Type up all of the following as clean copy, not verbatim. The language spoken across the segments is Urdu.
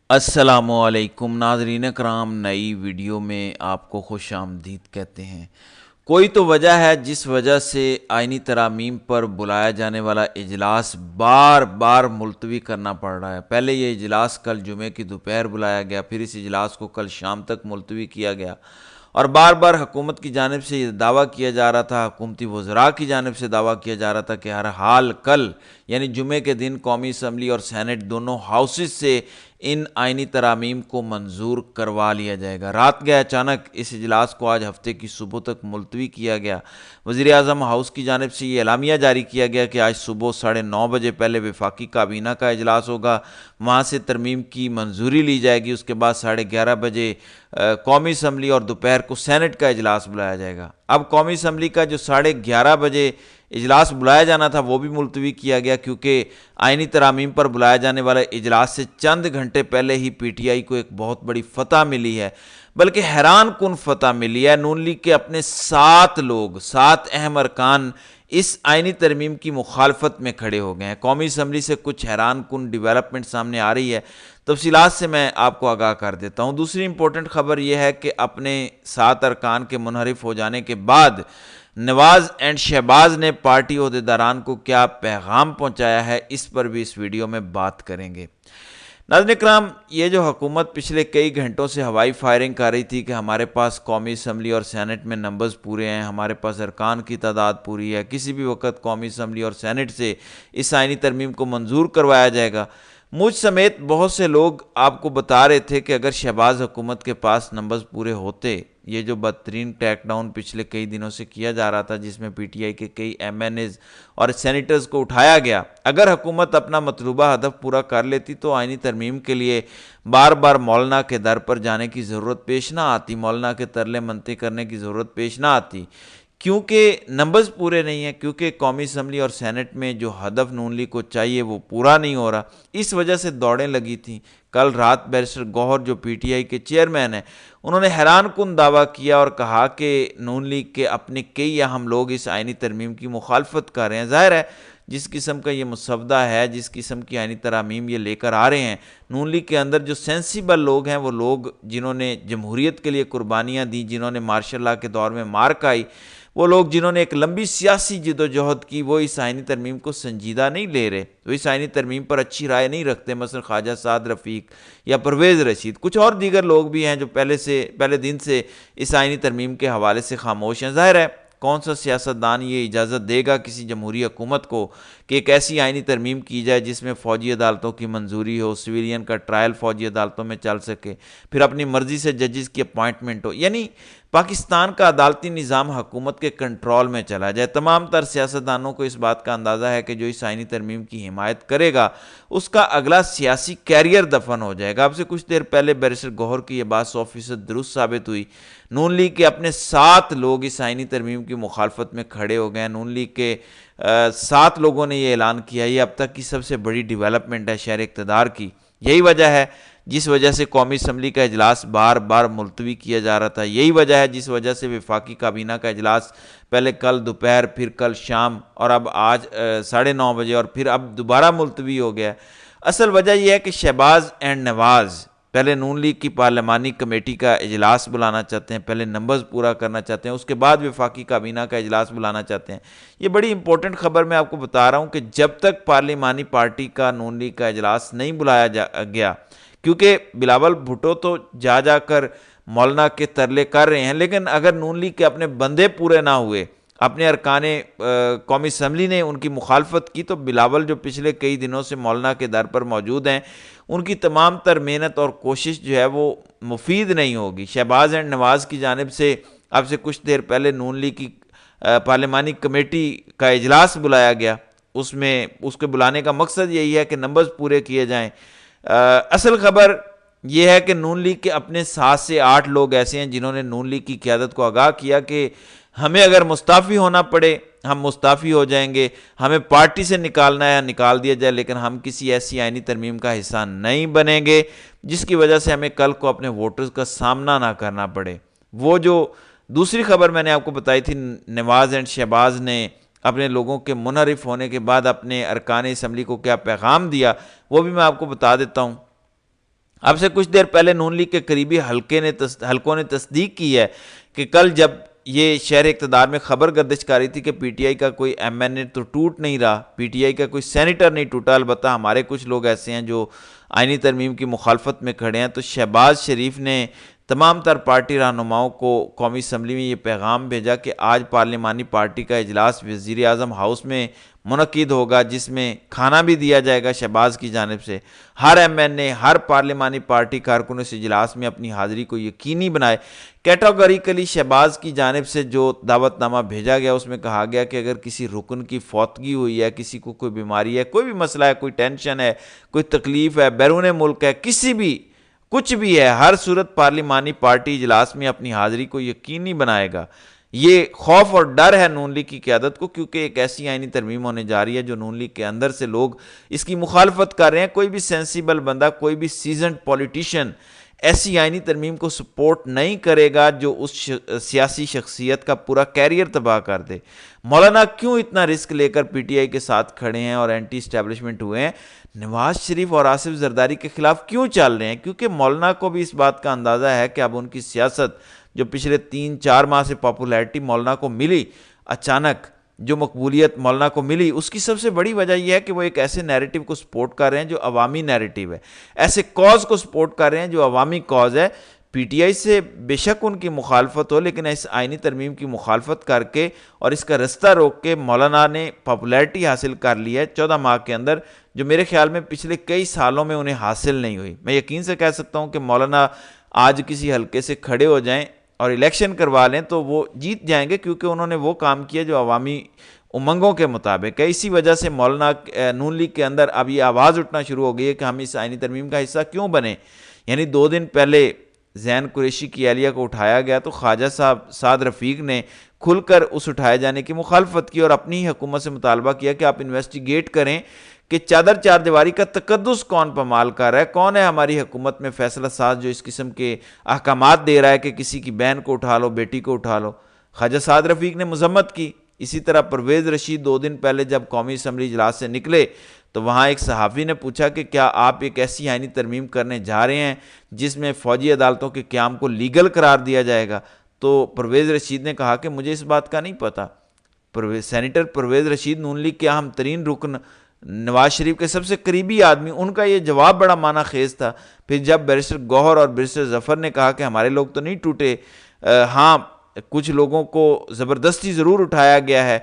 السلام علیکم ناظرین کرام، نئی ویڈیو میں آپ کو خوش آمدید کہتے ہیں۔ کوئی تو وجہ ہے جس وجہ سے آئینی ترامیم پر بلایا جانے والا اجلاس بار بار ملتوی کرنا پڑ رہا ہے۔ پہلے یہ اجلاس کل جمعے کی دوپہر بلایا گیا، پھر اس اجلاس کو کل شام تک ملتوی کیا گیا، اور بار بار حکومت کی جانب سے یہ دعویٰ کیا جا رہا تھا، حکومتی وزراء کی جانب سے دعویٰ کیا جا رہا تھا کہ ہر حال کل یعنی جمعے کے دن قومی اسمبلی اور سینٹ دونوں ہاؤسز سے ان آئینی ترامیم کو منظور کروا لیا جائے گا۔ رات گئے اچانک اس اجلاس کو آج ہفتے کی صبح تک ملتوی کیا گیا۔ وزیر اعظم ہاؤس کی جانب سے یہ اعلامیہ جاری کیا گیا کہ آج صبح 9:30 بجے پہلے وفاقی کابینہ کا اجلاس ہوگا، وہاں سے ترمیم کی منظوری لی جائے گی، اس کے بعد 11:30 بجے قومی اسمبلی اور دوپہر کو سینٹ کا اجلاس بلایا جائے گا۔ اب قومی اسمبلی کا جو 11:30 بجے اجلاس بلایا جانا تھا وہ بھی ملتوی کیا گیا، کیونکہ آئینی ترامیم پر بلایا جانے والے اجلاس سے چند گھنٹے پہلے ہی پی ٹی آئی کو ایک بہت بڑی فتح ملی ہے، بلکہ حیران کن فتح ملی ہے۔ نون لیگ کے اپنے 7 اہم ارکان اس آئینی ترمیم کی مخالفت میں کھڑے ہو گئے ہیں۔ قومی اسمبلی سے کچھ حیران کن ڈیولپمنٹ سامنے آ رہی ہے، تفصیلات سے میں آپ کو آگاہ کر دیتا ہوں۔ دوسری امپورٹنٹ خبر یہ ہے کہ اپنے 7 ارکان کے منحرف ہو جانے کے بعد نواز اینڈ شہباز نے پارٹی عہدیداران کو کیا پیغام پہنچایا ہے، اس پر بھی اس ویڈیو میں بات کریں گے۔ ناظرین کرام، یہ جو حکومت پچھلے کئی گھنٹوں سے ہوائی فائرنگ کر رہی تھی کہ ہمارے پاس قومی اسمبلی اور سینٹ میں نمبرز پورے ہیں، ہمارے پاس ارکان کی تعداد پوری ہے، کسی بھی وقت قومی اسمبلی اور سینٹ سے اس آئینی ترمیم کو منظور کروایا جائے گا، مجھ سمیت بہت سے لوگ آپ کو بتا رہے تھے کہ اگر شہباز حکومت کے پاس نمبرز پورے ہوتے، یہ جو بدترین ٹیک ڈاؤن پچھلے کئی دنوں سے کیا جا رہا تھا جس میں پی ٹی آئی کے کئی ایم این ایز اور سینیٹرز کو اٹھایا گیا، اگر حکومت اپنا مطلوبہ ہدف پورا کر لیتی تو آئینی ترمیم کے لیے بار بار مولانا کے در پر جانے کی ضرورت پیش نہ آتی، مولانا کے ترلے منتے کرنے کی ضرورت پیش نہ آتی، کیونکہ نمبرز پورے نہیں ہیں، کیونکہ قومی اسمبلی اور سینٹ میں جو ہدف نون لیگ کو چاہیے وہ پورا نہیں ہو رہا، اس وجہ سے دوڑیں لگی تھیں۔ کل رات بیرسٹر گوہر جو پی ٹی آئی کے چیئرمین ہیں، انہوں نے حیران کن دعویٰ کیا اور کہا کہ نون لیگ کے اپنے کئی اہم لوگ اس آئینی ترمیم کی مخالفت کر رہے ہیں۔ ظاہر ہے جس قسم کا یہ مسودہ ہے، جس قسم کی آئینی ترامیم یہ لے کر آ رہے ہیں، نون لیگ کے اندر جو سینسیبل لوگ ہیں، وہ لوگ جنہوں نے جمہوریت کے لیے قربانیاں دیں، جنہوں نے مارشل لاء کے دور میں مار کھائی، وہ لوگ جنہوں نے ایک لمبی سیاسی جدوجہد کی، وہ اس آئینی ترمیم کو سنجیدہ نہیں لے رہے، وہ اس آئینی ترمیم پر اچھی رائے نہیں رکھتے۔ مثلا خواجہ سعد رفیق یا پرویز رشید، کچھ اور دیگر لوگ بھی ہیں جو پہلے دن سے اس آئینی ترمیم کے حوالے سے خاموش ہیں۔ ظاہر ہے کون سا سیاستدان یہ اجازت دے گا کسی جمہوری حکومت کو کہ ایک ایسی آئینی ترمیم کی جائے جس میں فوجی عدالتوں کی منظوری ہو، سویلین کا ٹرائل فوجی عدالتوں میں چل سکے، پھر اپنی مرضی سے ججز کی اپوائنٹمنٹ ہو، یعنی پاکستان کا عدالتی نظام حکومت کے کنٹرول میں چلا جائے۔ تمام تر سیاستدانوں کو اس بات کا اندازہ ہے کہ جو اس آئینی ترمیم کی حمایت کرے گا اس کا اگلا سیاسی کیریئر دفن ہو جائے گا۔ اب سے کچھ دیر پہلے بیرسٹر گوہر کی یہ بات 100% درست ثابت ہوئی۔ نون لیگ کے اپنے 7 لوگ اس آئینی ترمیم کی مخالفت میں کھڑے ہو گئے۔ نون لیگ کے 7 لوگوں نے یہ اعلان کیا، یہ اب تک کی سب سے بڑی ڈیولپمنٹ ہے شہر اقتدار کی۔ یہی وجہ ہے جس وجہ سے قومی اسمبلی کا اجلاس بار بار ملتوی کیا جا رہا تھا، یہی وجہ ہے جس وجہ سے وفاقی کابینہ کا اجلاس پہلے کل دوپہر، پھر کل شام اور اب آج 9:30 بجے اور پھر اب دوبارہ ملتوی ہو گیا۔ اصل وجہ یہ ہے کہ شہباز اینڈ نواز پہلے نون لیگ کی پارلیمانی کمیٹی کا اجلاس بلانا چاہتے ہیں، پہلے نمبرز پورا کرنا چاہتے ہیں، اس کے بعد وفاقی کابینہ کا اجلاس بلانا چاہتے ہیں۔ یہ بڑی امپورٹنٹ خبر میں آپ کو بتا رہا ہوں کہ جب تک پارلیمانی پارٹی کا نون لیگ کا اجلاس نہیں بلایا گیا، کیونکہ بلاول بھٹو تو جا کر مولانا کے ترلے کر رہے ہیں، لیکن اگر نون لیگ کے اپنے بندے پورے نہ ہوئے، اپنے ارکان قومی اسمبلی نے ان کی مخالفت کی، تو بلاول جو پچھلے کئی دنوں سے مولانا کے در پر موجود ہیں، ان کی تمام تر محنت اور کوشش جو ہے وہ مفید نہیں ہوگی۔ شہباز اینڈ نواز کی جانب سے اب سے کچھ دیر پہلے نون لیگ کی پارلیمانی کمیٹی کا اجلاس بلایا گیا، اس کے بلانے کا مقصد یہی ہے کہ نمبرز پورے کیے جائیں۔ اصل خبر یہ ہے کہ نون لیگ کے اپنے 7 سے 8 لوگ ایسے ہیں جنہوں نے نون لیگ کی قیادت کو آگاہ کیا کہ ہمیں اگر مستعفی ہونا پڑے ہم مستعفی ہو جائیں گے، ہمیں پارٹی سے نکالنا ہے نکال دیا جائے، لیکن ہم کسی ایسی آئینی ترمیم کا حصہ نہیں بنیں گے جس کی وجہ سے ہمیں کل کو اپنے ووٹرز کا سامنا نہ کرنا پڑے۔ وہ جو دوسری خبر میں نے آپ کو بتائی تھی، نواز اینڈ شہباز نے اپنے لوگوں کے منحرف ہونے کے بعد اپنے ارکان اسمبلی کو کیا پیغام دیا، وہ بھی میں آپ کو بتا دیتا ہوں۔ اب سے کچھ دیر پہلے نون لیگ کے قریبی حلقوں نے تصدیق کی ہے کہ کل جب یہ شہر اقتدار میں خبر گردش کر رہی تھی کہ پی ٹی آئی کا کوئی ایم این اے تو ٹوٹ نہیں رہا، پی ٹی آئی کا کوئی سینیٹر نہیں ٹوٹا، البتہ ہمارے کچھ لوگ ایسے ہیں جو آئینی ترمیم کی مخالفت میں کھڑے ہیں، تو شہباز شریف نے تمام تر پارٹی رہنماؤں کو قومی اسمبلی میں یہ پیغام بھیجا کہ آج پارلیمانی پارٹی کا اجلاس وزیر اعظم ہاؤس میں منعقد ہوگا، جس میں کھانا بھی دیا جائے گا شہباز کی جانب سے۔ ہر ایم این اے، ہر پارلیمانی پارٹی کارکن اس اجلاس میں اپنی حاضری کو یقینی بنائے۔ کیٹاگوریکلی شہباز کی جانب سے جو دعوت نامہ بھیجا گیا اس میں کہا گیا کہ اگر کسی رکن کی فوتگی ہوئی ہے، کسی کو کوئی بیماری ہے، کوئی بھی مسئلہ ہے، کوئی ٹینشن ہے، کوئی تکلیف ہے، بیرون ملک ہے، کسی بھی کچھ بھی ہے، ہر صورت پارلیمانی پارٹی اجلاس میں اپنی حاضری کو یقینی بنائے گا۔ یہ خوف اور ڈر ہے نون لیگ کی قیادت کو، کیونکہ ایک ایسی آئینی ترمیم ہونے جا رہی ہے جو نون لیگ کے اندر سے لوگ اس کی مخالفت کر رہے ہیں۔ کوئی بھی سینسیبل بندہ، کوئی بھی سیزنڈ پولیٹیشین ایسی آئینی ترمیم کو سپورٹ نہیں کرے گا جو اس سیاسی شخصیت کا پورا کیریئر تباہ کر دے۔ مولانا کیوں اتنا رسک لے کر پی ٹی آئی کے ساتھ کھڑے ہیں اور اینٹی اسٹیبلشمنٹ ہوئے ہیں؟ نواز شریف اور آصف زرداری کے خلاف کیوں چل رہے ہیں؟ کیونکہ مولانا کو بھی اس بات کا اندازہ ہے کہ اب ان کی سیاست جو پچھلے 3-4 ماہ سے پاپولیرٹی مولانا کو ملی، اچانک جو مقبولیت مولانا کو ملی، اس کی سب سے بڑی وجہ یہ ہے کہ وہ ایک ایسے نیریٹو کو سپورٹ کر رہے ہیں جو عوامی نیریٹو ہے، ایسے کاز کو سپورٹ کر رہے ہیں جو عوامی کاز ہے۔ پی ٹی آئی سے بے شک ان کی مخالفت ہو، لیکن اس آئینی ترمیم کی مخالفت کر کے اور اس کا رستہ روک کے مولانا نے پاپولیرٹی حاصل کر لی ہے 14 ماہ کے اندر، جو میرے خیال میں پچھلے کئی سالوں میں انہیں حاصل نہیں ہوئی۔ میں یقین سے کہہ سکتا ہوں کہ مولانا آج کسی حلقے سے کھڑے ہو جائیں اور الیکشن کروا لیں تو وہ جیت جائیں گے، کیونکہ انہوں نے وہ کام کیا جو عوامی امنگوں کے مطابق ہے۔ اسی وجہ سے مولانا نون لیگ کے اندر اب یہ آواز اٹھنا شروع ہو گئی ہے کہ ہم اس آئینی ترمیم کا حصہ کیوں بنے۔ یعنی 2 دن پہلے زین قریشی کی اہلیہ کو اٹھایا گیا تو خواجہ صاحب سعد رفیق نے کھل کر اس اٹھائے جانے کی مخالفت کی اور اپنی حکومت سے مطالبہ کیا کہ آپ انویسٹیگیٹ کریں کہ چادر چار دیواری کا تقدس کون پامال کر رہا ہے، کون ہے ہماری حکومت میں فیصلہ ساز جو اس قسم کے احکامات دے رہا ہے کہ کسی کی بہن کو اٹھا لو، بیٹی کو اٹھا لو۔ خواجہ سعد رفیق نے مذمت کی۔ اسی طرح پرویز رشید 2 دن پہلے جب قومی اسمبلی اجلاس سے نکلے تو وہاں ایک صحافی نے پوچھا کہ کیا آپ ایک ایسی آئینی ترمیم کرنے جا رہے ہیں جس میں فوجی عدالتوں کے قیام کو لیگل قرار دیا جائے گا؟ تو پرویز رشید نے کہا کہ مجھے اس بات کا نہیں پتہ۔ سینیٹر پرویز رشید نون لیگ کے اہم ترین رکن، نواز شریف کے سب سے قریبی آدمی، ان کا یہ جواب بڑا معنی خیز تھا۔ پھر جب بیرسٹر گوہر اور بیرسٹر ظفر نے کہا کہ ہمارے لوگ تو نہیں ٹوٹے، ہاں کچھ لوگوں کو زبردستی ضرور اٹھایا گیا ہے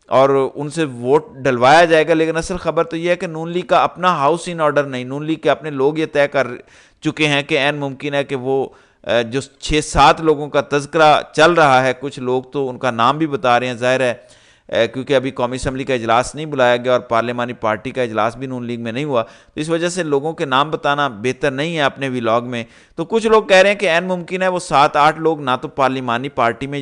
اور ان سے ووٹ ڈلوایا جائے گا، لیکن اصل خبر تو یہ ہے کہ نون لیگ کا اپنا ہاؤس ان آرڈر نہیں، نون لیگ کے اپنے لوگ یہ طے کر چکے ہیں کہ عین ممکن ہے کہ وہ جو 6-7 لوگوں کا تذکرہ چل رہا ہے، کچھ لوگ تو ان کا نام بھی بتا رہے ہیں، ظاہر ہے کیونکہ ابھی قومی اسمبلی کا اجلاس نہیں بلایا گیا اور پارلیمانی پارٹی کا اجلاس بھی نون لیگ میں نہیں ہوا، تو اس وجہ سے لوگوں کے نام بتانا بہتر نہیں ہے اپنے ویلاگ میں۔ تو کچھ لوگ کہہ رہے ہیں کہ عین ممکن ہے وہ 7-8 لوگ نہ تو پارلیمانی پارٹی میں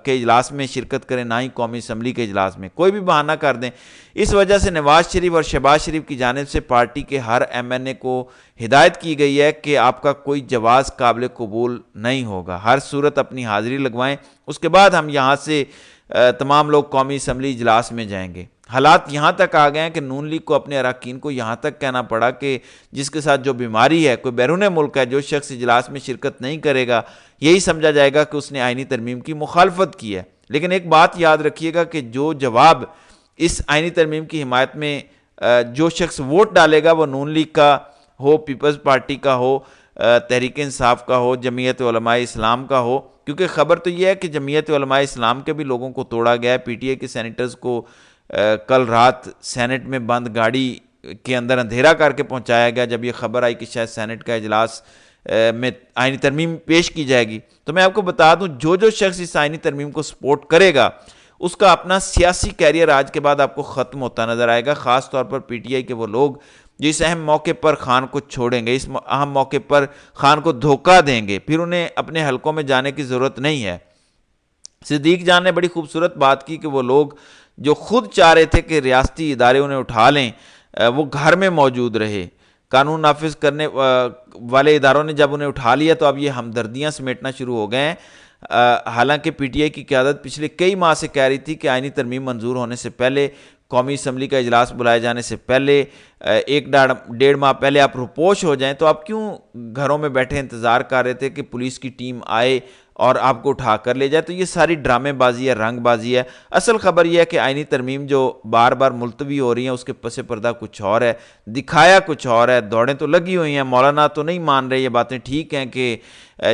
کے اجلاس میں شرکت کریں، نہ ہی قومی اسمبلی کے اجلاس میں، کوئی بھی بہانہ کر دیں۔ اس وجہ سے نواز شریف اور شہباز شریف کی جانب سے پارٹی کے ہر ایم این اے کو ہدایت کی گئی ہے کہ آپ کا کوئی جواز قابل قبول نہیں ہوگا، ہر صورت اپنی حاضری لگوائیں، اس کے بعد ہم یہاں سے تمام لوگ قومی اسمبلی اجلاس میں جائیں گے۔ حالات یہاں تک آ گئے ہیں کہ نون لیگ کو اپنے اراکین کو یہاں تک کہنا پڑا کہ جس کے ساتھ جو بیماری ہے، کوئی بیرون ملک ہے، جو شخص اجلاس میں شرکت نہیں کرے گا یہی سمجھا جائے گا کہ اس نے آئینی ترمیم کی مخالفت کی ہے۔ لیکن ایک بات یاد رکھیے گا کہ جو جواب اس آئینی ترمیم کی حمایت میں جو شخص ووٹ ڈالے گا وہ نون لیگ کا ہو، پیپلز پارٹی کا ہو، تحریک انصاف کا ہو، جمعیت علماء اسلام کا ہو، کیونکہ خبر تو یہ ہے کہ جمعیت علماء اسلام کے بھی لوگوں کو توڑا گیا ہے۔ پی ٹی آئی کے سینیٹرز کو کل رات سینٹ میں بند گاڑی کے اندر اندھیرا کر کے پہنچایا گیا جب یہ خبر آئی کہ شاید سینٹ کا اجلاس میں آئینی ترمیم پیش کی جائے گی۔ تو میں آپ کو بتا دوں جو شخص اس آئینی ترمیم کو سپورٹ کرے گا اس کا اپنا سیاسی کیریئر آج کے بعد آپ کو ختم ہوتا نظر آئے گا، خاص طور پر پی ٹی آئی کے وہ لوگ جو اس اہم موقع پر خان کو چھوڑیں گے، اس اہم موقع پر خان کو دھوکہ دیں گے، پھر انہیں اپنے حلقوں میں جانے کی ضرورت نہیں ہے۔ صدیق جان نے بڑی خوبصورت بات کی کہ وہ لوگ جو خود چاہ رہے تھے کہ ریاستی ادارے انہیں اٹھا لیں وہ گھر میں موجود رہے، قانون نافذ کرنے والے اداروں نے جب انہیں اٹھا لیا تو اب یہ ہمدردیاں سمیٹنا شروع ہو گئے ہیں۔ حالانکہ پی ٹی آئی کی قیادت پچھلے کئی ماہ سے کہہ رہی تھی کہ آئینی ترمیم منظور ہونے سے پہلے قومی اسمبلی کا اجلاس بلائے جانے سے پہلے 1.5 ماہ پہلے آپ روپوش ہو جائیں، تو آپ کیوں گھروں میں بیٹھے انتظار کر رہے تھے کہ پولیس کی ٹیم آئے اور آپ کو اٹھا کر لے جائے؟ تو یہ ساری ڈرامے بازی ہے، رنگ بازی ہے۔ اصل خبر یہ ہے کہ آئینی ترمیم جو بار بار ملتوی ہو رہی ہیں اس کے پس پردہ کچھ اور ہے، دکھایا کچھ اور ہے، دوڑیں تو لگی ہوئی ہیں۔ مولانا تو نہیں مان رہے، یہ باتیں ٹھیک ہیں کہ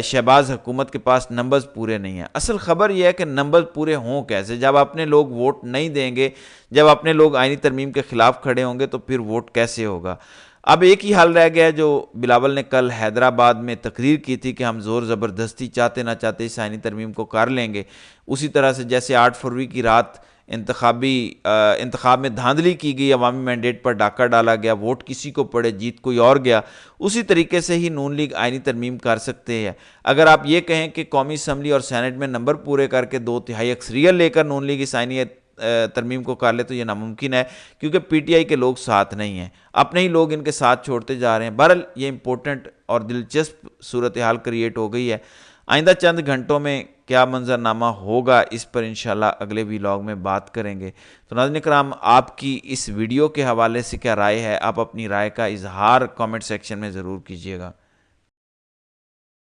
شہباز حکومت کے پاس نمبرز پورے نہیں ہیں۔ اصل خبر یہ ہے کہ نمبرز پورے ہوں کیسے؟ جب اپنے لوگ ووٹ نہیں دیں گے، جب اپنے لوگ آئینی ترمیم کے خلاف کھڑے ہوں گے تو پھر ووٹ کیسے ہوگا؟ اب ایک ہی حل رہ گیا ہے جو بلاول نے کل حیدرآباد میں تقریر کی تھی کہ ہم زور زبردستی چاہتے نہ چاہتے اس آئینی ترمیم کو کر لیں گے، اسی طرح سے جیسے 8 فروری کی رات انتخاب میں دھاندلی کی گئی، عوامی مینڈیٹ پر ڈاکہ ڈالا گیا، ووٹ کسی کو پڑے جیت کوئی اور گیا، اسی طریقے سے ہی نون لیگ آئینی ترمیم کر سکتے ہیں۔ اگر آپ یہ کہیں کہ قومی اسمبلی اور سینٹ میں نمبر پورے کر کے 2/3 اکثریت لے کر نون لیگ اس آئینی ترمیم کو کر لے تو یہ ناممکن ہے، کیونکہ پی ٹی آئی کے لوگ ساتھ نہیں ہیں، اپنے ہی لوگ ان کے ساتھ چھوڑتے جا رہے ہیں۔ بہرحال یہ امپورٹنٹ اور دلچسپ صورتحال کریٹ ہو گئی ہے۔ آئندہ چند گھنٹوں میں کیا منظرنامہ ہوگا اس پر انشاءاللہ اگلے ویلاگ میں بات کریں گے۔ تو ناظرین کرام، آپ کی اس ویڈیو کے حوالے سے کیا رائے ہے؟ آپ اپنی رائے کا اظہار کامنٹ سیکشن میں ضرور کیجیے گا۔